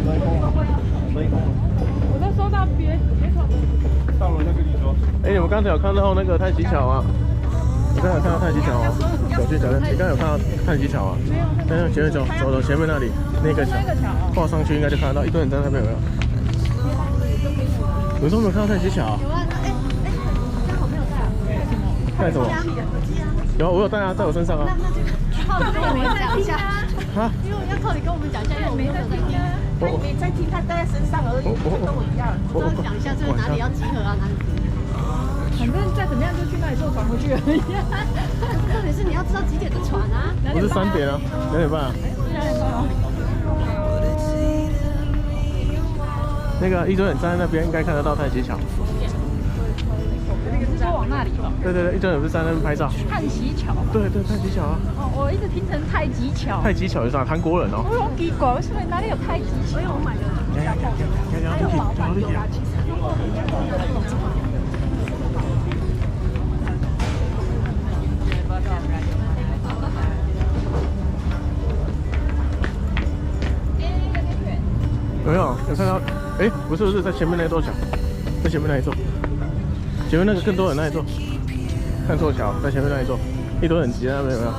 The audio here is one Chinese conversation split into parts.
我在说到别床。到了再跟你说。哎，你们刚才有看到那个太极桥啊？你刚才有看到太极桥啊？小心小心！你刚才有看到太极桥啊？没有。那前面走前面那里那个桥，跨上去应该就看得到，一堆人在那边有没有？有时候没有看到太极桥？有啊，刚好没有带啊。带什么？有，我有带啊，在我身上啊。靠你跟我们讲一下啊？因为要靠你跟我们讲一下，因为我没在听啊。没在听，他带在身上而已，跟我一样。我讲一下，这个哪里要集合啊，哪里集合。反正再怎么样就去那里坐船回去而已。重点是你要知道几点的船啊？不是3点啊，2点半啊。那个一堆人站在那边，应该看得到太极桥。你是说往那里吧？对，一堆人不是在那边拍照。太极桥。对，太极桥啊。哦，我一直听成太极桥。太极桥是啥？韩国人哦。我好奇怪，为什么哪里有太极桥？我买的。还有老板有啊，其实。有看到？哎，不是，在前面那座桥，在前面那一座，前面那个更多人那一座，看错桥，在前面那一座，一堆人挤在那边有没有？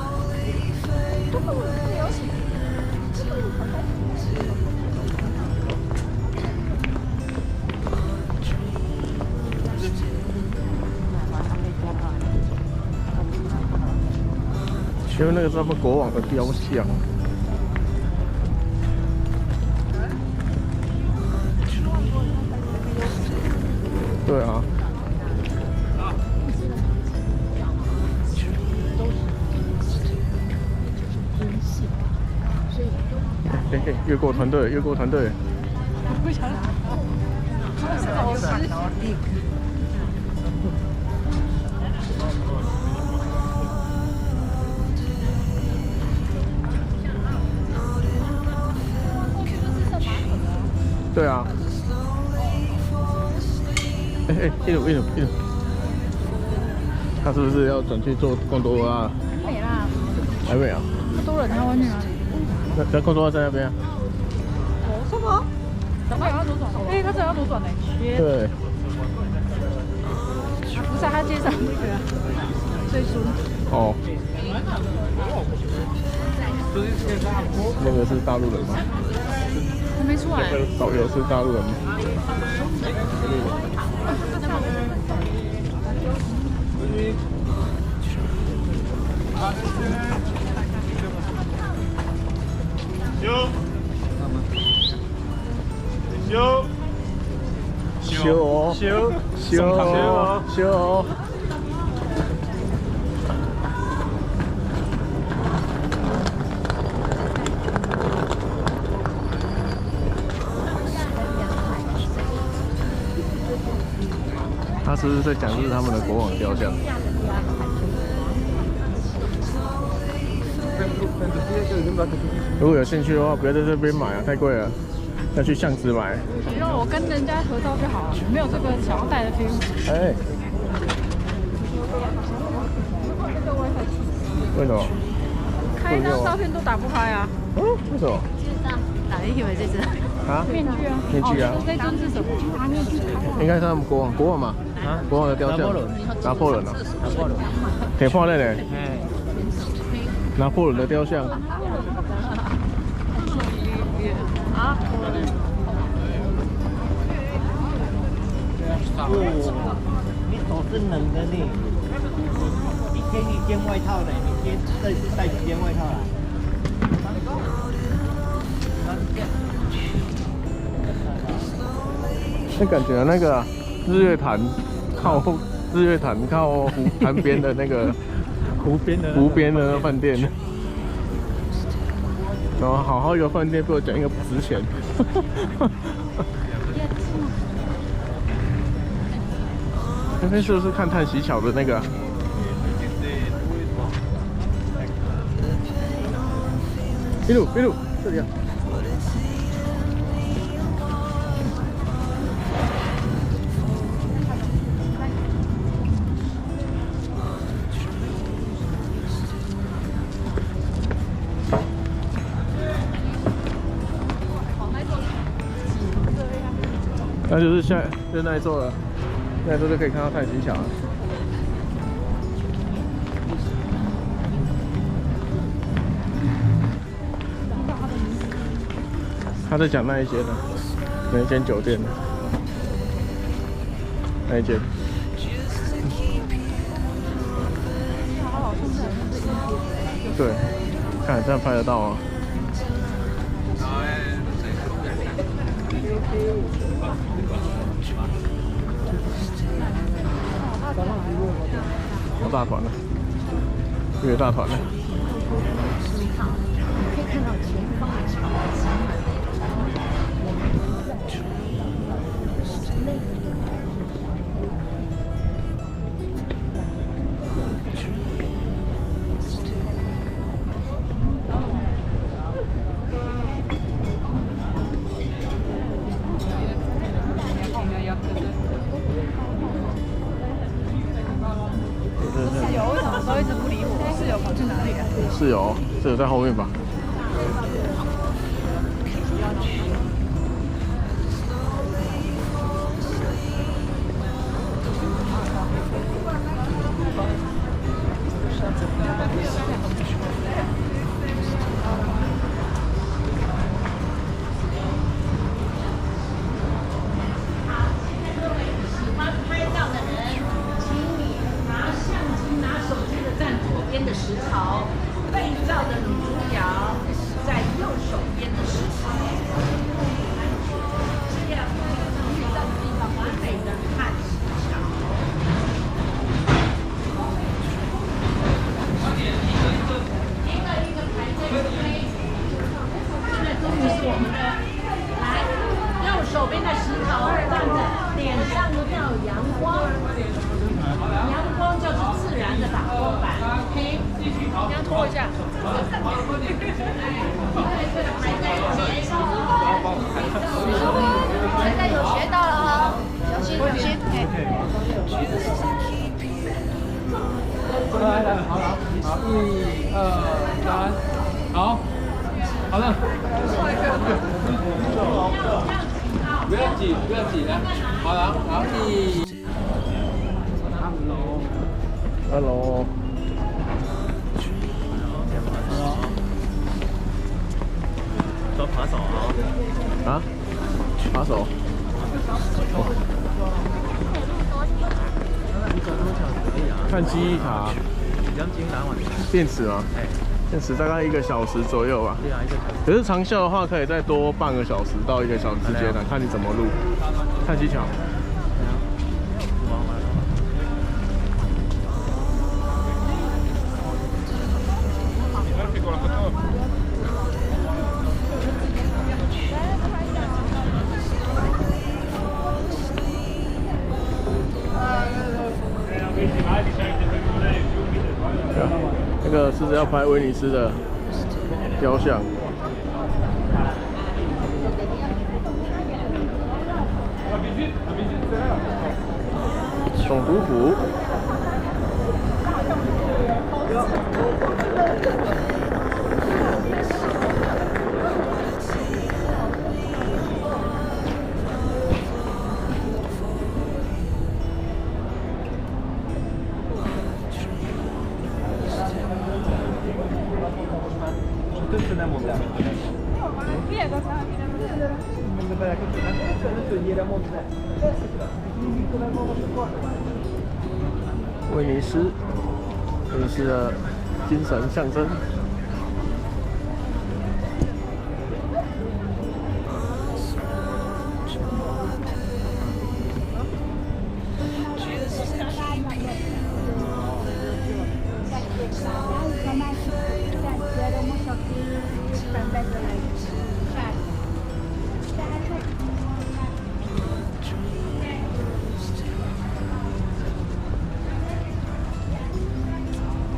前面那个是他们国王的雕像。对啊。越过团队，不想走失。对啊。一路，他是不是要转去做贡多拉？还没啦。还没啊？那么多人，他会去哪里？那贡多拉在那边啊。什么？怎么要左转？哎，他这要左转呢。对。不是，他介绍那个最初。哦。那个是大陆人吗？还没出来。导游是大陆人吗？修。他是不是在讲是他们的国王雕像？如果有兴趣的话，不要在这边买啊，太贵了，要去巷子买。不用，我跟人家合照就好了，没有这个想要带的 feel。哎，为什么？开一张照片都打不开啊。为什么？哪里有这只？啊？面具啊。面具啊。这尊是什么？应该是他们国王嘛？啊，国王的雕像。拿破仑啊。可以放那里。拿破仑的雕像。啊。你手是冷的呢，一件外套呢，你这次带几件外套来？那感觉那个日月潭靠湖潭边的那个湖边的那饭店，然后好好一个饭店被我讲一个不值钱。那边是不是看太极桥的那个？一路这里啊。那就是就是那一座了，那一座就可以看到太极桥了。他在讲那一间呢，那一间酒店呢，那一间。对，看这样拍得到吗？好大团了，越大团了。可以看到前方的桥。室友为什么都一直不理我？室友跑去哪里了？室友在后面吧。的石槽，被照的女主角在右手边的石槽，这样遇到的地方完美的看石桥。赢了一个排队杯，现在终于是我们的，来，右手边的石头站着，脸上一定要有阳光。阳光就是自然的打光板 ，OK。你要拖一下。现在有学到了哈，小心小心。来，好，1、2、3，好，好了。不要挤，来，好了，然后1。Hello。都扒手啊？啊？扒手？看记忆卡。电池吗？电池大概1个小时左右吧。可是长效的话，可以再多半个小时到1个小时之间的，看你怎么录。看技巧。那个是要拍威尼斯的雕像。总督府。威尼斯的精神象征。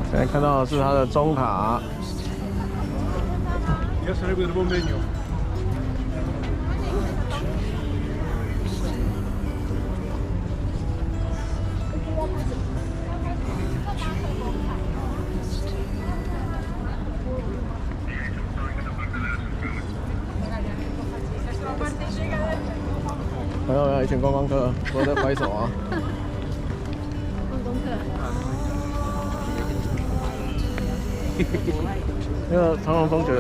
现在看到的是它的钟塔。还有以前观光客都在拍手啊。观光客。那个长荣中学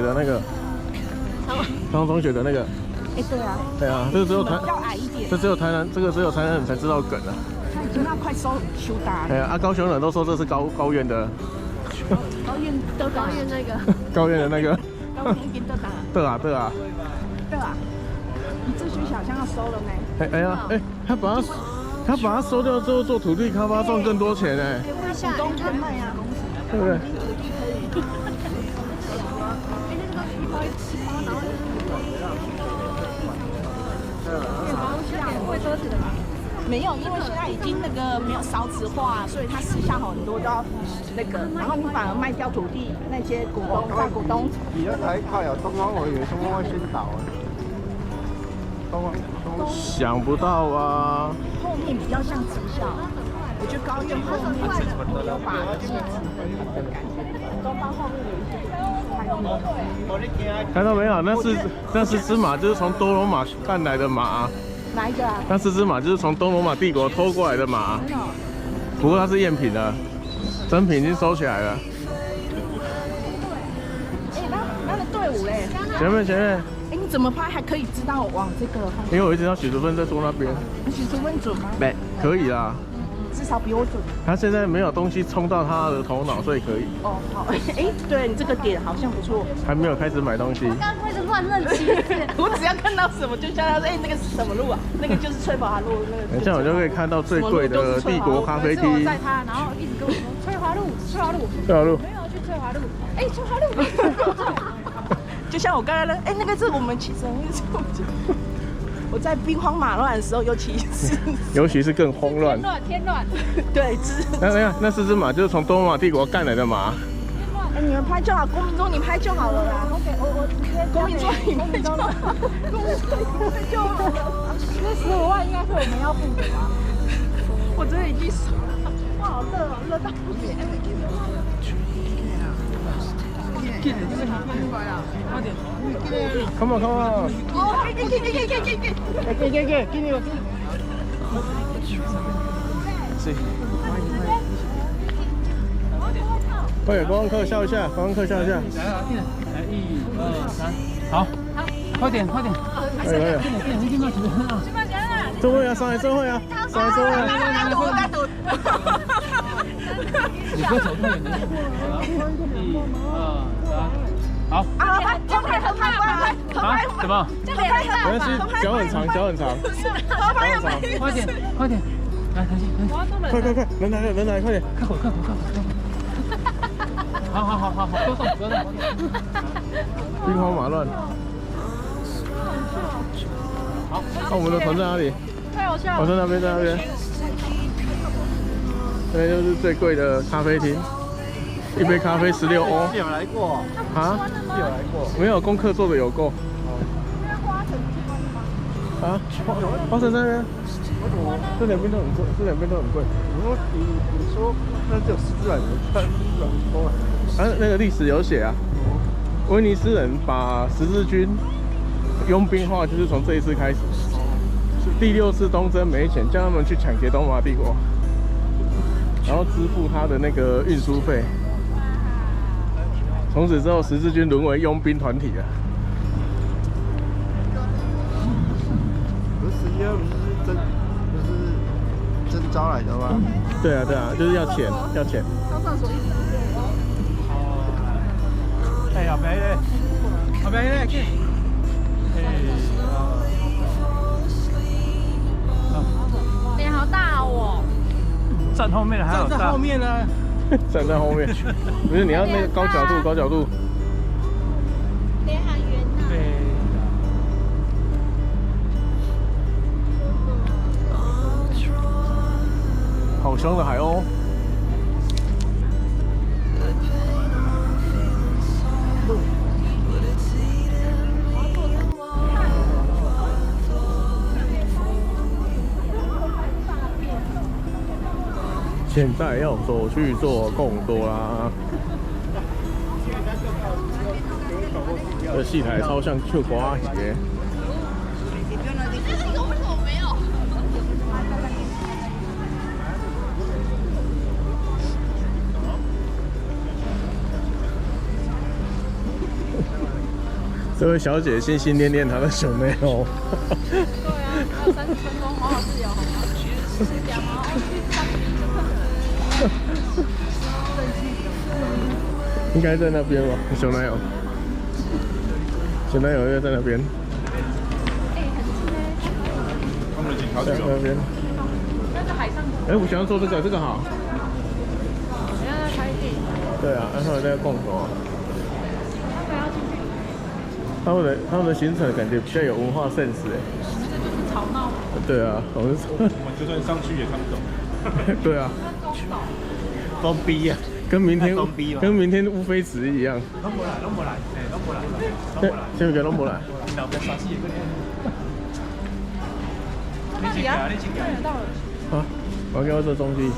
的那个，长荣中学的那个。哎，对啊，对啊，这个只有台，要矮一点。这只有台南，这个只有台南人才知道梗啊。他已经要快修大了。对啊，高雄人都说这是高院的。高院那个。高院的那个。高院跟得打。对啊，对啊。对啊。你这学校好像要收了没？哎呀，哎，他把它收掉之后做土地开发赚更多钱哎。股东可以卖啊，对不对？会车子的吧？没有，因为现在已经那个没有少子化，所以它私下很多都要那个，然后你反而卖掉土地，那些股东大股东。而家睇靠有東方，我以為東方會先倒啊。想不到啊！後面比較像職校，我覺得高院後面有把戒指的感覺，東方後面有一些還有摩托。看到没有？那是只马，就是从多羅馬干來的馬。哪一個啊？那4只馬就是從東羅馬帝國偷過來的馬，不過它是赝品了，真品已經收起來了。哎，那個隊伍嘞？前面。哎，你怎麼拍還可以知道往這個方向？因為我一直到許淑芬在說那邊。許淑芬準嗎？沒，可以啦。至少比我準。他現在沒有東西衝到他的頭腦，所以可以。哦，好。哎，對你這個點好像不錯。還沒有開始買東西。我剛開始亂認旗子。我只要看到什麼就叫他說，哎，那個是什麼路啊？那個就是翠華路那個。這樣我就可以看到最貴的帝國咖啡廳。我載他，然後一直跟我說翠華路。沒有去翠華路。哎，翠華路。就像我剛才呢，哎，那個是我們騎車，我在兵荒馬亂的時候，尤其是更慌亂。天亂。對，那4只馬就是從東羅馬帝國幹來的馬。哎，你們拍就好，公民中你拍就好了啦。我直接公民中你拍就好了。公民中你拍就好了。那15萬應該是我們要付的吧？我真的已經爽了，哇，好熱哦，熱到不行。Come on. 哦，給你。是。快點，觀光客笑一下，來，1、2、3，好，快點。可以。座位啊，上來座位啊。你不要走太遠，1、2、3，好。啊？怎麼？沒關係，腳很長。快點，來，快，人來，快點，快口。好，多動。兵荒馬亂。好，那我們的團在哪裡？太好笑了。我在那邊。这就是最貴的咖啡廳，一杯咖啡16歐。有來過啊？有來過。沒有，功課做的有夠。啊？花城那邊？這兩邊都很貴。你說那只有14萬，看多了。啊，那個歷史有寫啊。威尼斯人把十字軍傭兵化，就是從這一次開始。第6次東征沒錢，叫他們去搶劫東羅馬帝國。然後支付他的那個運輸費，從此之後十字軍淪為傭兵團體了。不是11不是徵召來的嗎？對啊，就是要錢。哎，後邊咧，臉好大哦。站後面的還有站在後面呢，站在後面，不是你要那個高角度。臉很圓吶。對。好香的海鷗。现在要走去做贡多拉，这戏台超像去瓜鞋。这位小姐心心念念她的小妹哦。对啊，还有30分钟，好好自由，好吗？讲啊，去当地就可应该在那边吧，小男友。小男友又在那边。哎，很近哎。他们已经好久了。那边。那是海上。哎，我想要做这个，这个好。你要拍电影。对啊，然后在共同。他们要进去。他们的行程感觉比较有文化 sense 哎。这就是吵闹。对啊，我们就算上去也看不懂。对啊。装逼啊！跟明天乌飞驰一样。拢无来，哎，拢无来。这个拢无来。老边耍戏个呢。那里啊，到了。啊，我要给我这东西。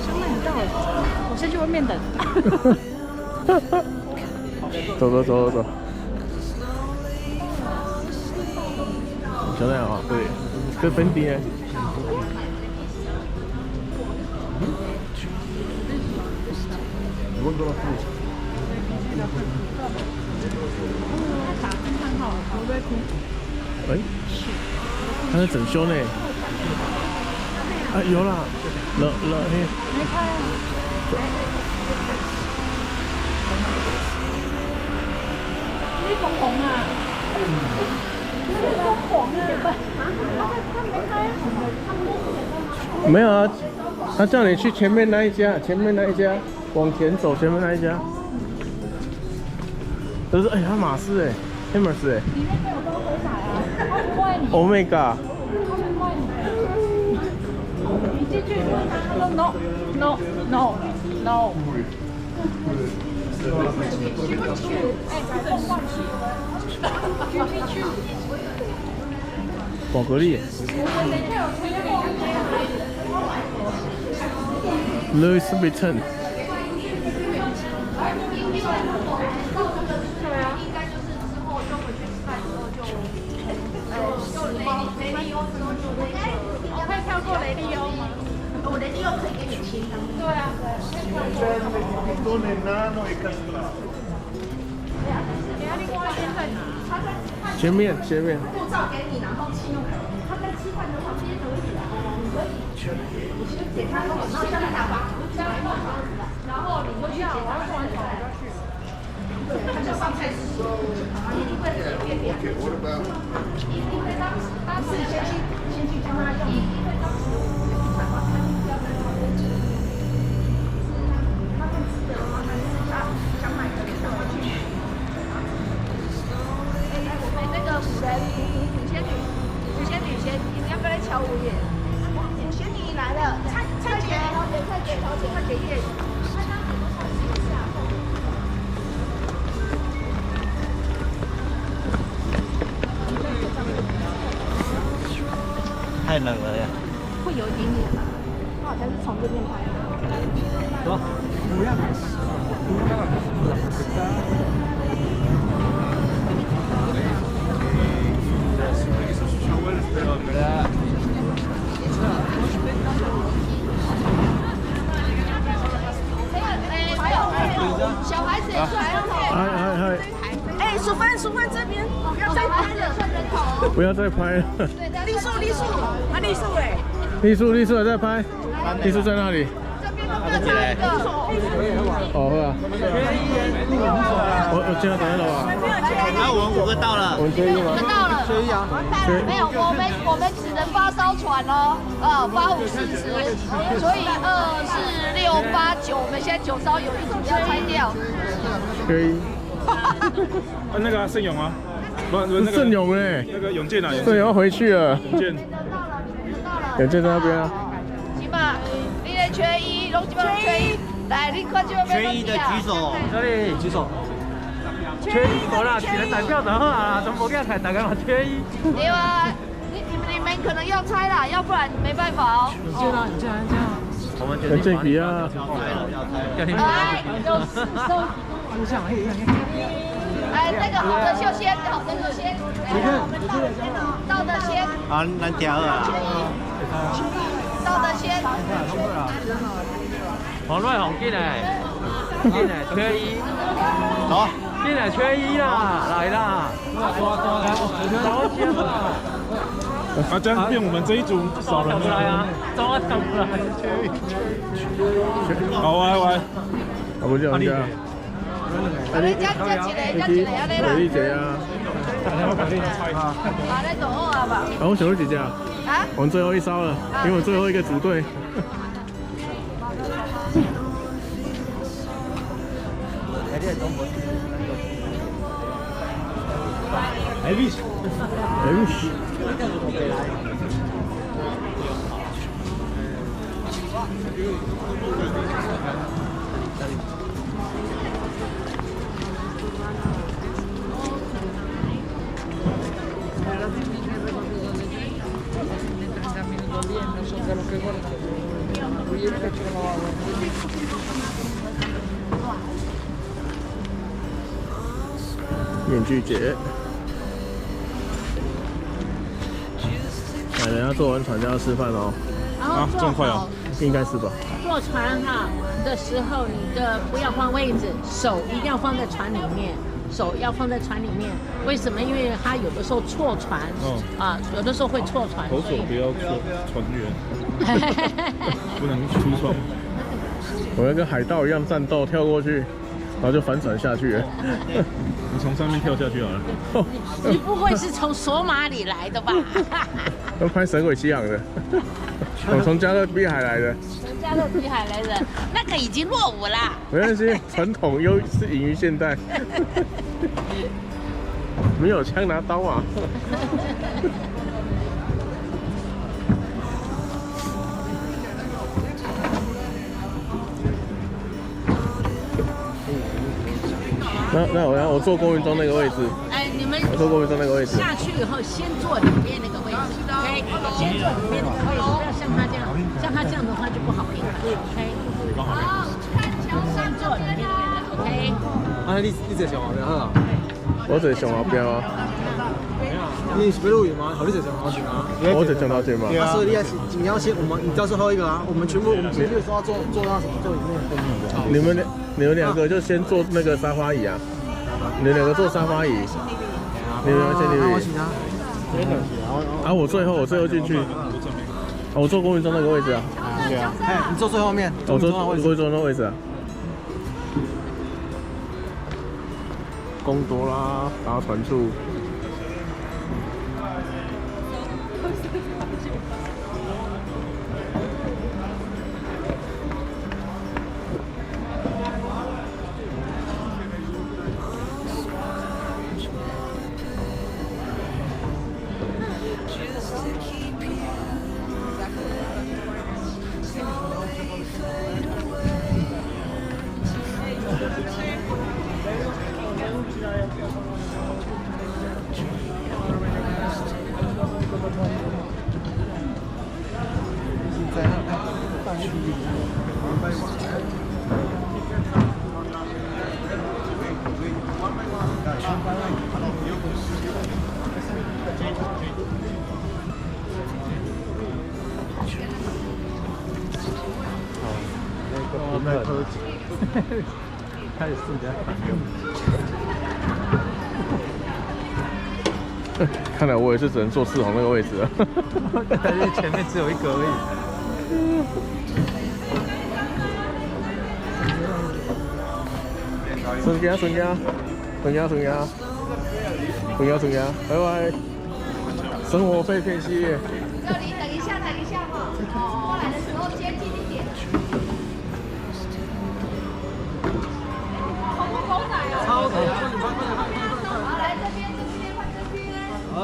兄弟，你到了，我先去外面等。走。小奈啊，对，这粉底呢？哎，他在整修呢。啊，有啦，了，没开啊。你红红啊？红红啊？他没开啊？没有啊，他叫你去前面那一家，往前走，前面那一家。都是哎，他马士哎 ，Hermes 哎。里面没有高回仔啊，他不怪你。 Omega。他不怪你。你进去问他，他说 no。宝格丽。Louis Vuitton。可以跳过雷利欧吗？我雷利欧可以给你签的。对啊。前面。护照给你，然后信用卡，他在吃饭的旁边可以啊，你可以，你先点开，然后下面打包，然后你回去检查完之后就去。对，他就上菜市场，一定会变脸。一定会当时先去教他用，一定会当时他们吃的，他们想买的就会去。我们那个五仙女，你们要不要来瞧我耶？五仙女来了，蔡姐，蔡姐叶。太冷了呀！会有一点点，他好像是从这边拍的。走，不要。小孩子也帅。哎，淑芬这边不要再拍了，算人头。不要再拍了。栗树，啊栗树哎。栗树还在拍，栗树在哪里？这边都不要差一个。哦，好啊。我现在等一下了吧？那我们5个到了。我们缺一吗？到了。缺一啊。没有，我们只能发烧船哦，8、5、40，所以2、4、6、8、9，我们现在9艘有一组要拆掉。缺一。那个盛勇啊，不是盛勇哎，那个永健啊，盛勇要回去了。永健在那边啊。行吧，你也缺一，龙基本缺一，来，你快去那边。缺一的举手。这里举手。缺一无啦，一个代表就好啊，都无叫大家嘛缺一。对啊，你们可能要拆啦，要不然没办法哦。这样。我们决定定这笔啊。哎，有4艘。哎，那个好的就先，到的先。好，咱调啊。到的先。红瑞红进来，缺一。走。进来缺一啦，来啦！找钱啦！啊，这样变我们这一组少人了。来啊！找我等不来，还是缺一？好啊，好啊。啊，不这样子啊。你加一个，加一个，安尼啦。你姐啊？啊，那就好啊吧。啊，我想问姐姐啊，我们最后一烧了，因为我最后一个组队。哎，你。面具节，哎，等下坐完船就要吃饭哦。啊，这么快哦？应该是吧。坐船哈的时候，你的不要换位置，手一定要放在船里面，手要放在船里面。为什么？因为它有的时候错船，有的时候会错船。投手不要错船员，不能出窗。我要跟海盗一样战斗，跳过去，然后就翻船下去了。你从上面跳下去好了。你不会是从索马里来的吧？要拍《神鬼奇航》的，我从加勒比海来的。从加勒比海来的，那个已经落伍啦。没关系，传统优是赢于现代。没有枪拿刀啊。那我坐郭云中那个位置。哎，你们我坐郭云中那个位置。下去以后，先坐里面那个位置 ，OK， 先坐里面那个位置，不要像他这样，像他这样的话就不好评 ，OK。好，先坐里面那个 OK。啊，你坐上后边好。我坐上后边啊。你是要录影吗？好，你坐上后边啊。我坐上头前嘛。所以你要先，你到最后一个啊，我们全部说要坐那什么坐里面。你们两个就先坐那个沙发椅啊，你们两个坐沙发椅，你们先去。啊，我最后进去。啊，我坐公园中那个位置啊。对啊。哎，你坐最后面。我坐那个位置啊。贡多拉搭船处。开始试一下。看来我也是只能坐4号那个位置了。但是前面只有一个而已。顺家，拜拜。生活废片系列。这里等一下哈，过来的时候接近一点。红不狗仔啊？超可爱。好，来这边换这边。好，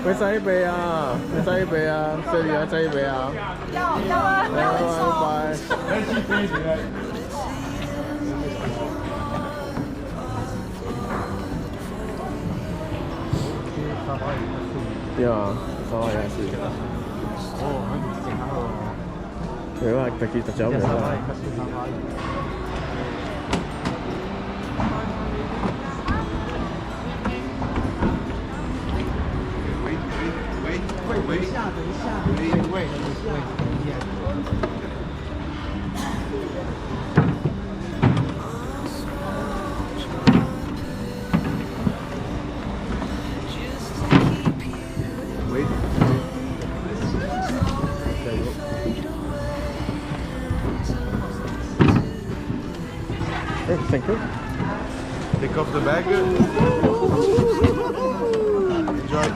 要再一杯啊！这里要再一杯啊！要啊！拜拜。对啊，沙发也是。哦，那你健康好。对啊，特別特別好啊。等一下， Thank you. Take off the bag. Enjoy.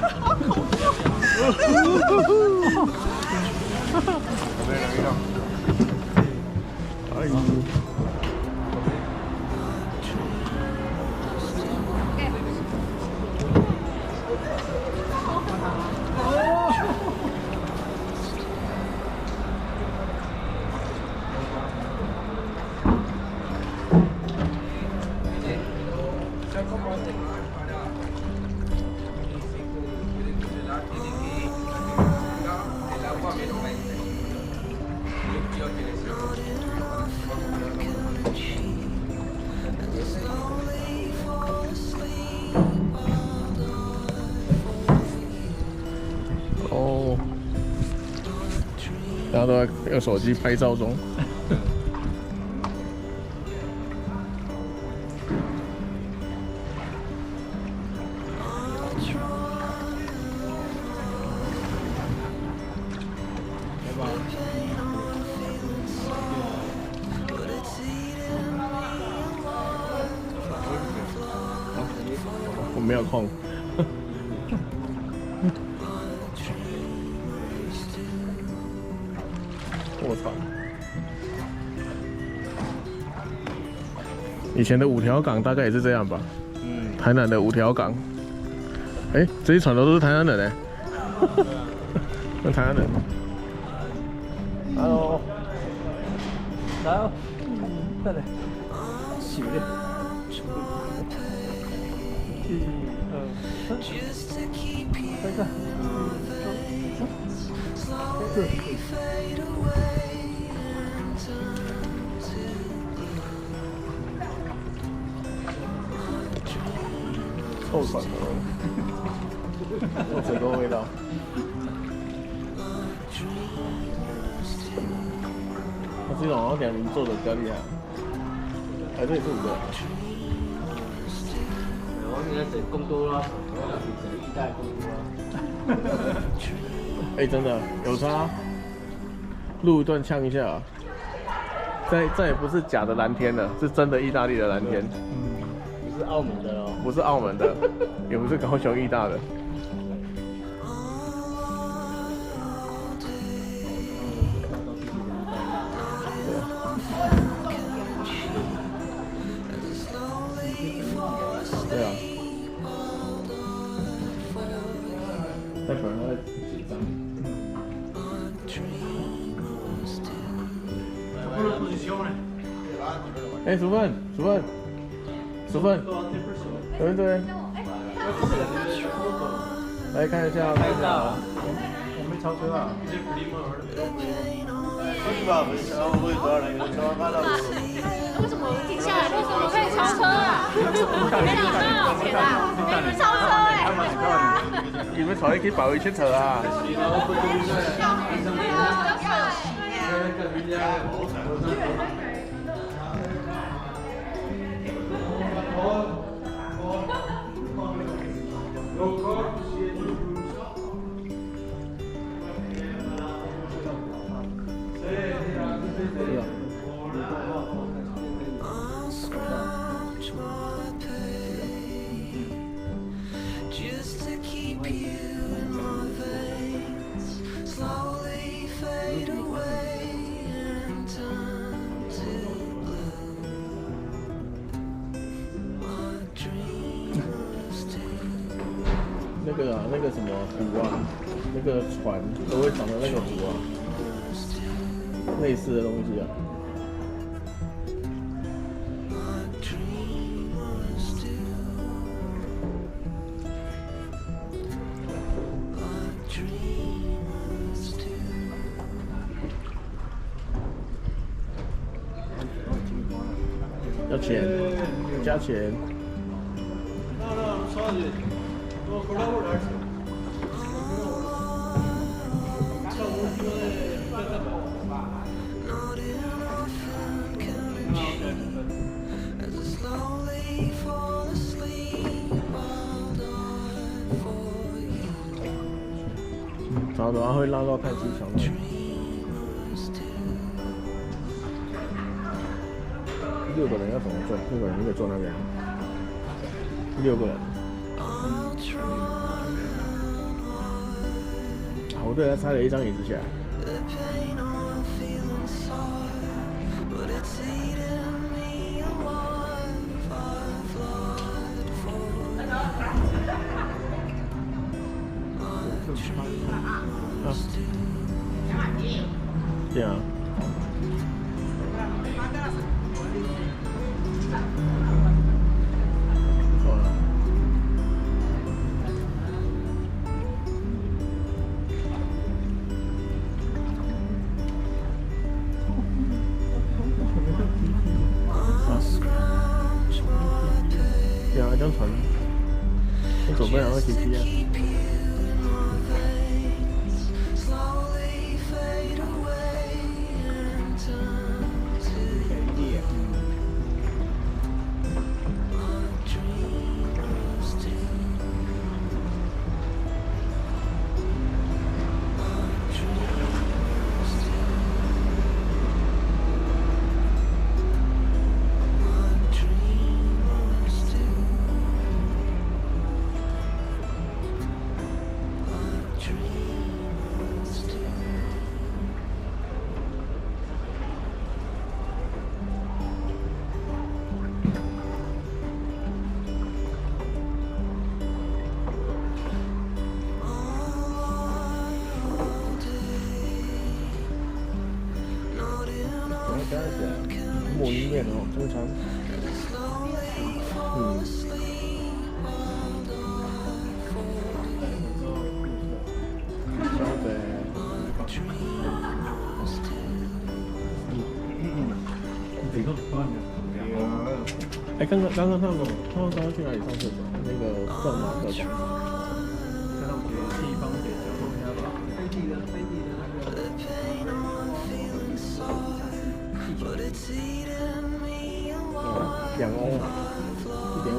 哦，大家都在用手机拍照中。我没有空。我操！以前的五条港大概也是这样吧？嗯，台南的五条港。哎，这一船都是台南人哎。那台南人。Hello。来，再来。洗的。1、2、3，再看。臭船的味道，臭水沟味道。这种好像2人做的比较厉害。哎，这也是5个。我应该是更多啦，我1代更多啦。哎，真的有差，录一段呛一下。这也不是假的蓝天了，是真的意大利的蓝天。不是澳门的哦，不是澳门的，也不是高雄义大的。对啊。待会儿他会紧张。哎，淑芬，淑芬，淑芬，对对。来看一下，看一下。我没超车啊。为什么停下来？为什么可以超车啊？没礼貌，铁蛋，你超车哎！你们带你去保卫去车啊？那个什么湖啊，那个船都会长的那个湖啊，类似的东西啊。要钱，加钱。然后会拉到太极桥那里。6个人要怎么坐？6个人你可以坐那边。6个人。我对他拆了一张椅子下来。对啊。对啊，一张船，你左边两个骑机啊。墨鱼面哦，中餐。小北。哎，刚刚他们去哪里上厕所？那个转马特广场。看到地方给交通要吧？飞地的那个。2欧1.5。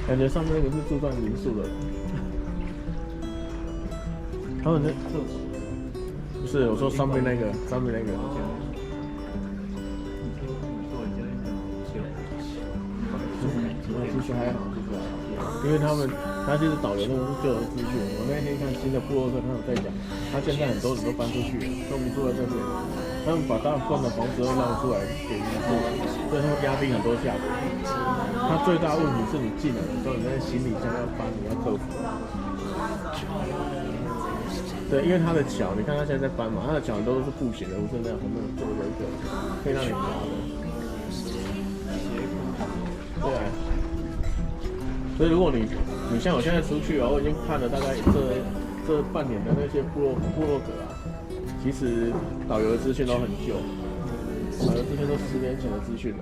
感觉上面那个是住在民宿的人。他们那不是我说上面那个。其实还好，因为他其实导游那个是旧的资讯。我那天看新的部落客，他有在讲，他现在很多人都搬出去了，都不住在这边，他们把大部分的房子都让出来给民宿，所以他们压低很多价格。他最大问题是你进来的时候，你那行李箱要搬，你要克服。对，因为他的桥，你看他现在在搬嘛，他的桥都是步行的，不是那样很多做的一个可以让你爬的。对啊。所以如果你像我现在出去啊，我已经看了大概这半年的那些部落格啊，其实导游的资讯都很旧，导游资讯都10年前的资讯了。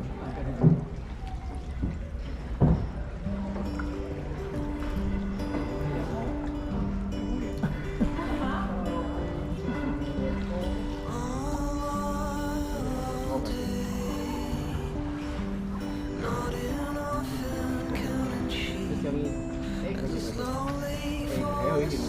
还有一点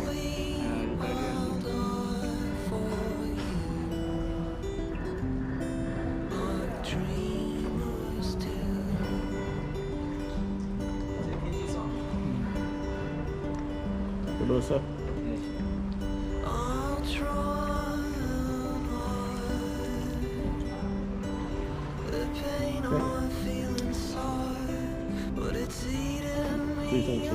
有垃圾。最重情人。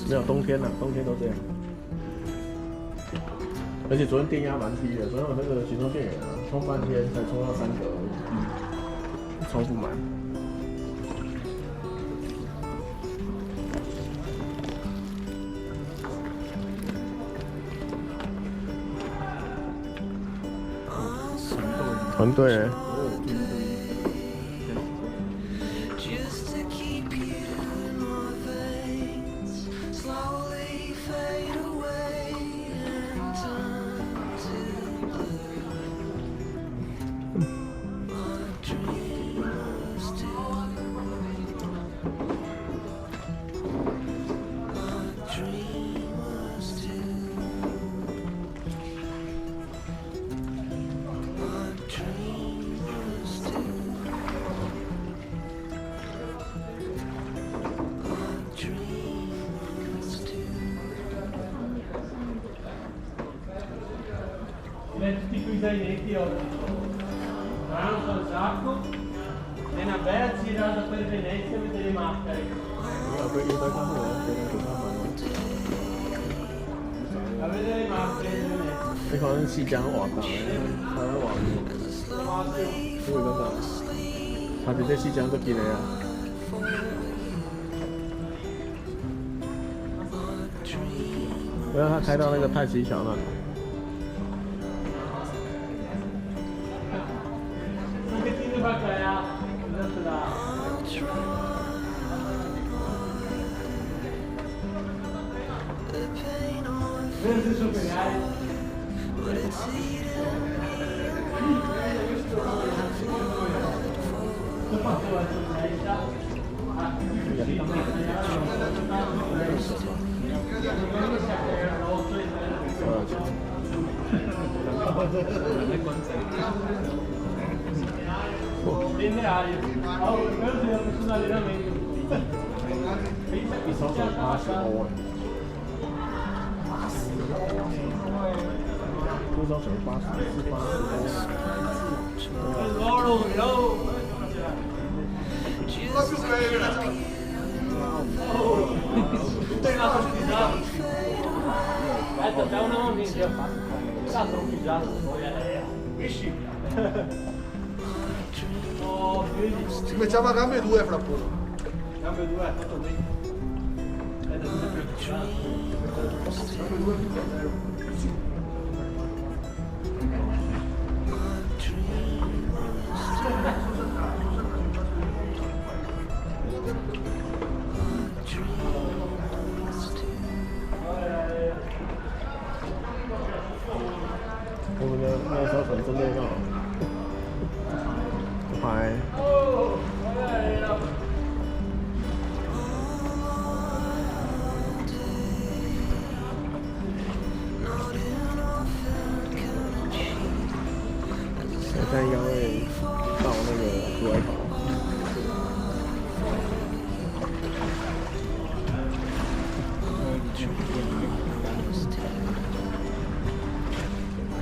没有冬天了，冬天都这样。而且昨天电压蛮低的，昨天我那个行动电源啊，充半天才充到3格而已，充不满。团队。sei netti oggi. Manco un sacco. E una bella girata per Venezia vedere le maschere. A vedere le maschere di Venezia. 你可能是讲瓦港，台湾网络，因为刚刚，他直接是讲都进来啊。我让他开到那个太极桥那里。一艘船80欧，一艘船80欧。Ci mettiamo a gambe due fra poco. Cambio 2, fatto bene.我们的那艘船真热闹，拍。现在应该会到那个杜海岛。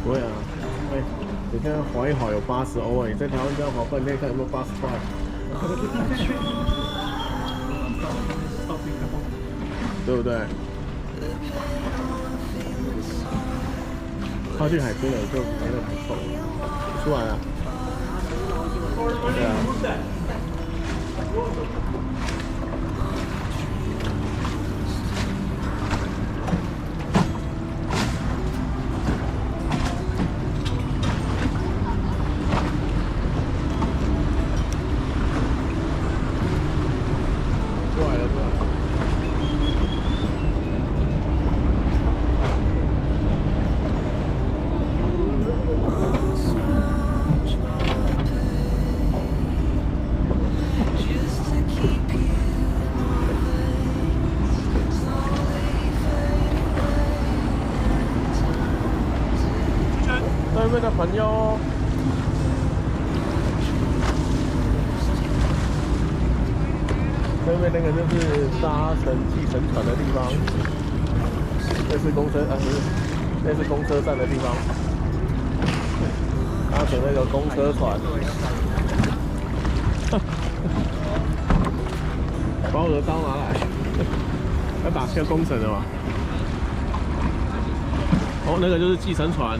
对啊，哎，你现在划一划有80欧哎，你在台湾这样划半天看有没有80块？对不对？靠近海边了就反正不臭，出来了。对啊。那边的朋友，那边那个就是搭乘计程船的地方，那是公车那是公车站的地方，搭乘那个公车船。把我的刀拿来，要打下工程了嘛？哦，那个就是计程船。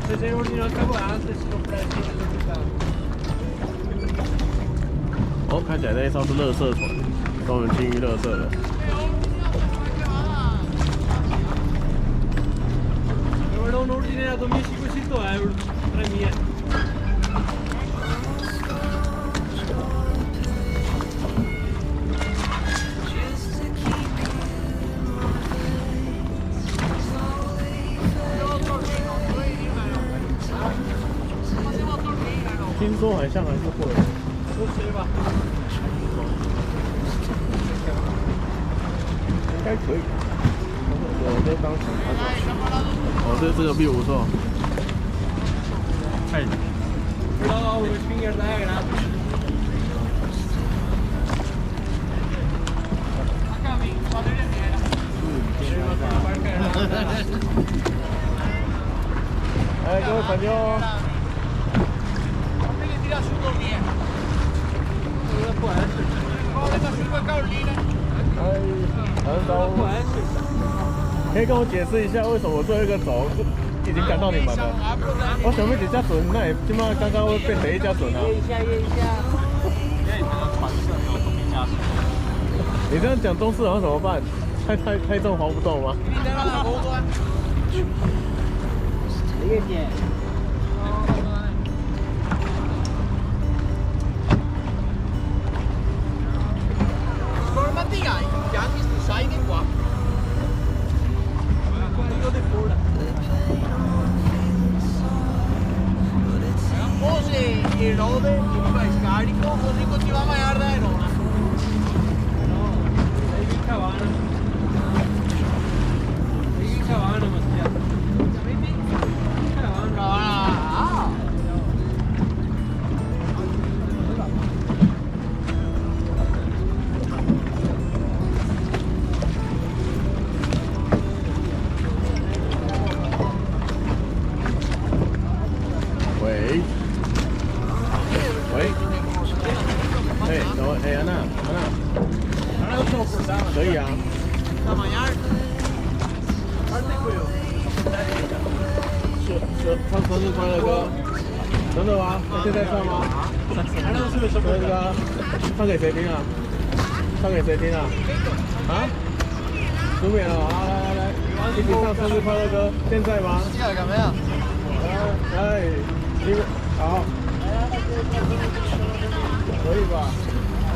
Se sei ordinato a 40 si può prendere 哦，看起来那一艘是垃圾船，专门清运垃圾的。Euro un ordine da 2500 euro, 3000. 听说好像还是会，不吃吧？应该可以。我在当场看到。哦，这个币不错。哎。No, uno finger da gratis. Eh, come spagnolo? Eh, 可以跟我解释一下为什么我最后一个走已经赶到你们了？我想问几架船，那也起码刚刚会变成一架船啊。验一下，验一下。因为你这个船上有东一家船。你这样讲东四好怎么办？太重划不动吗？李月姐。Il rode, il fai scarico, così continuiamo a andare da Verona. No, sei in Cavana. Sei in Cavana, Mattia. Vedi? Cavana. Wait. 哎，等会，哎，安娜，可以啊。唱生日快乐歌，真的吗？现在唱吗？这个唱给谁听啊？唱给谁听啊？啊？出免了，好，来，一起唱生日快乐歌，现在吗？哎，你们好。可以吧？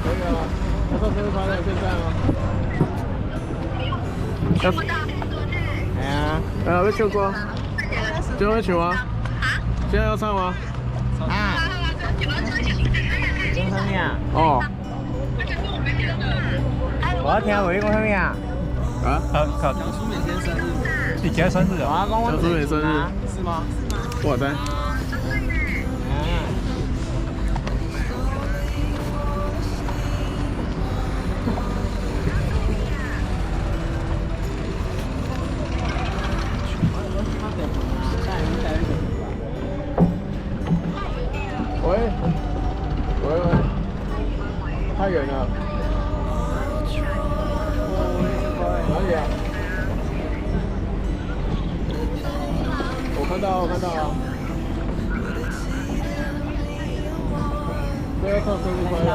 可以啊。要唱生日快乐，现在吗？哎呀，要唱歌？最后一曲吗？现在要唱吗？啊。讲什么呀？哦。我要听话，你讲什么呀？啊？蒋淑美先生日，你今天生日啊？蒋淑美生日是吗？我在。喂，太远了。哪里啊？我看到啊。这要唱生日快乐。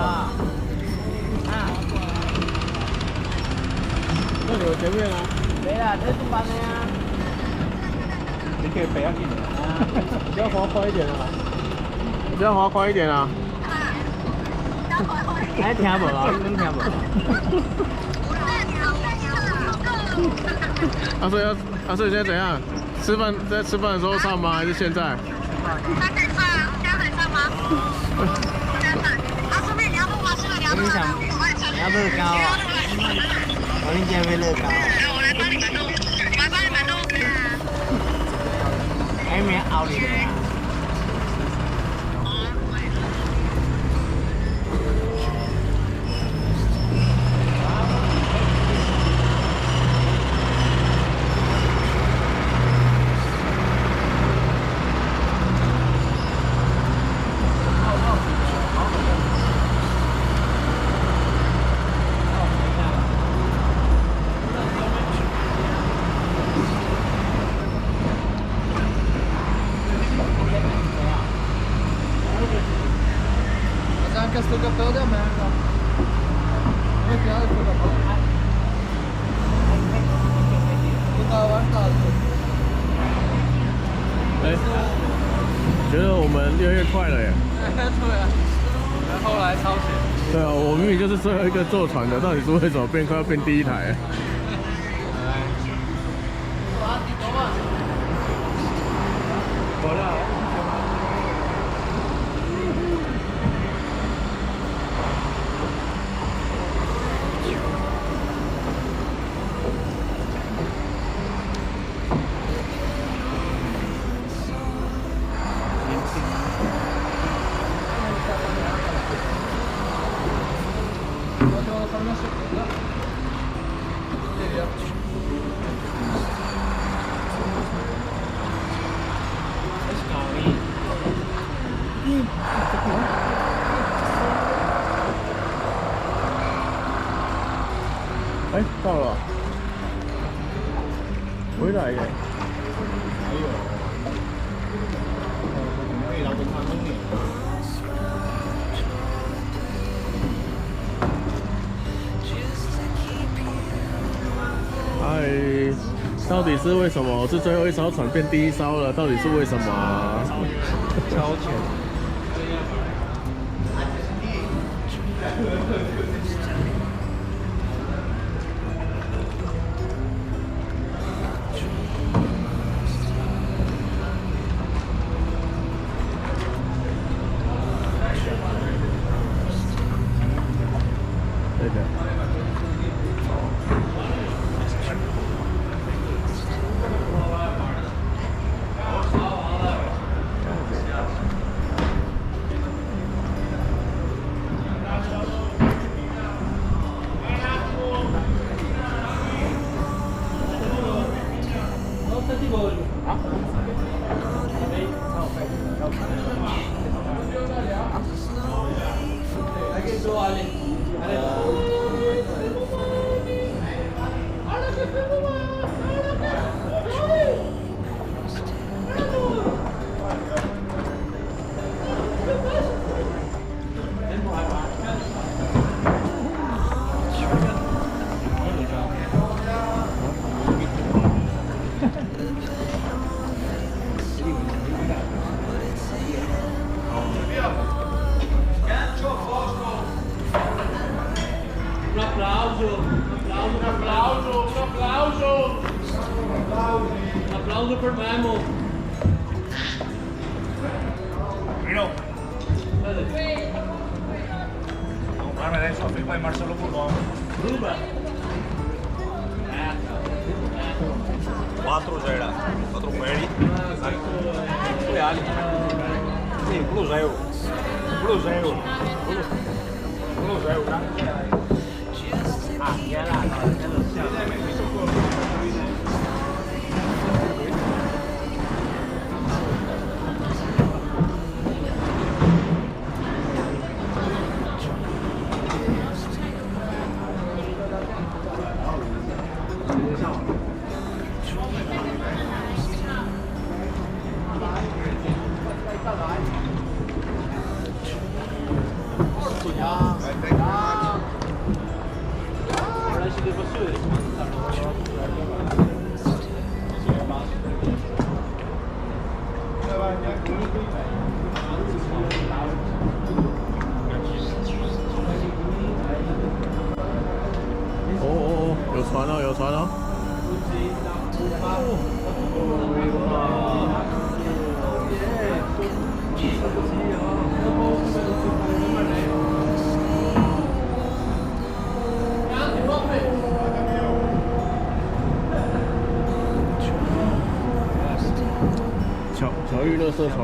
那你们前面啊？对啦，这是班的呀。你可以陪下去的。你要滑快一点啊！你要滑快一点啊！还听无啊？你听无？所以现在怎样？在吃饭的时候唱吗？还是现在？你想，你要乐高啊？我今天会乐高。我来帮你买豆腐啊。还没熬你的呀？Anche sto cappello da merda. 快了耶！对啊，后来超险。对啊，我明明就是最后一个坐船的，到底是为什么快要变第一台？哎，到了，回来耶！还有，可以拿着看风景。哎，到底是为什么？是最后一艘船变第一艘了？到底是为什么啊？超前。对的。applauso per Memo. Mira. Comprarme adesso, prima di Marcelo Bourdon. Ruba. 4 quelli. 5 ali. Sì, Bluseu. Ah, ya la, ya lo sé. 哦，有船哦，有船哦。巧遇垃圾船，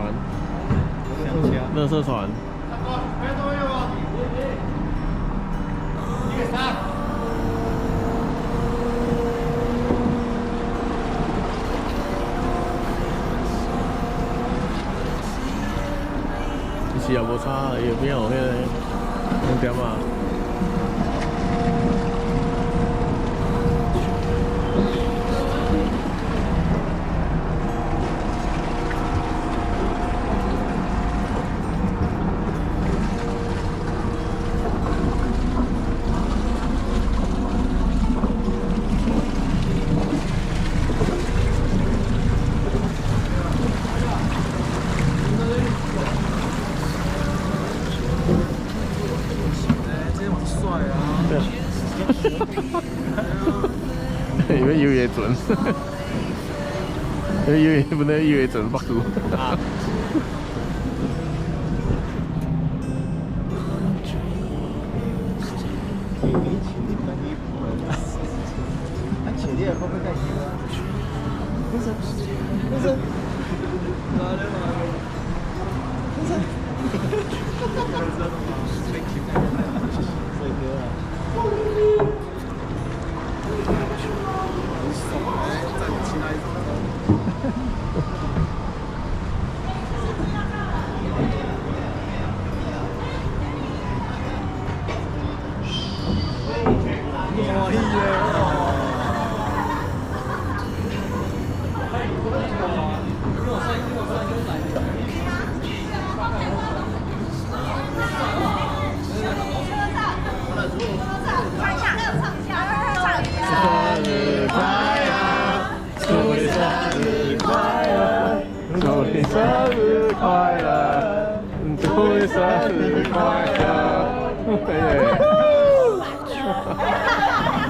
垃圾船。是也无差，右边有迄个两点啊。因为有嘢准，因为不能有嘢准北度。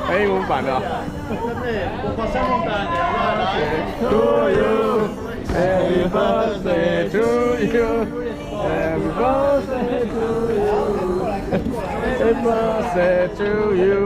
哎，英文版的。To you, happy birthday to you, happy birthday to you, happy birthday to you.